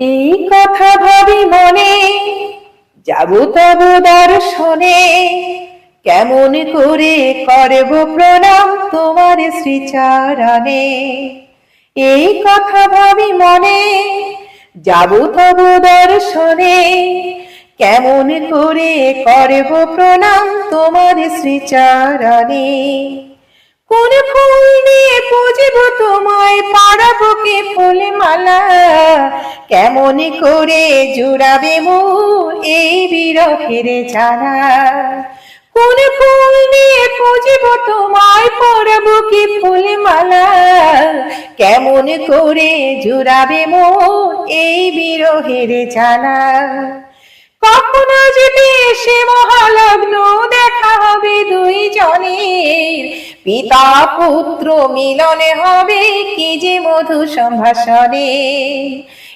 এই কথা ভাবি মনে, যাব তব দর্শনে, কেমন করে করব প্রণাম তোমার শ্রীচরণে। এই কথা ভাবি মনে, যাব তব দর্শনে, কেমন করে করব প্রণাম তোমার শ্রীচরণে। কোন ফুল নিয়ে পুজিব তোমায়, পাড়াবো কি ফুল মালা, কেমন করে জুড়াবে মোর এই বিরহের জ্বালা। কোন ফুল নিয়ে পুজিব তোমায়, পরাবো কি ফুল মালা, কেমন করে জুড়াবে মোর এই বিরহের জ্বালা। কখন আসবে সে মহালগ্ন, দেখা হবে দুই জনের, পিতা পুত্র মিলনে হবে কি যে মধু সম্ভাষণে।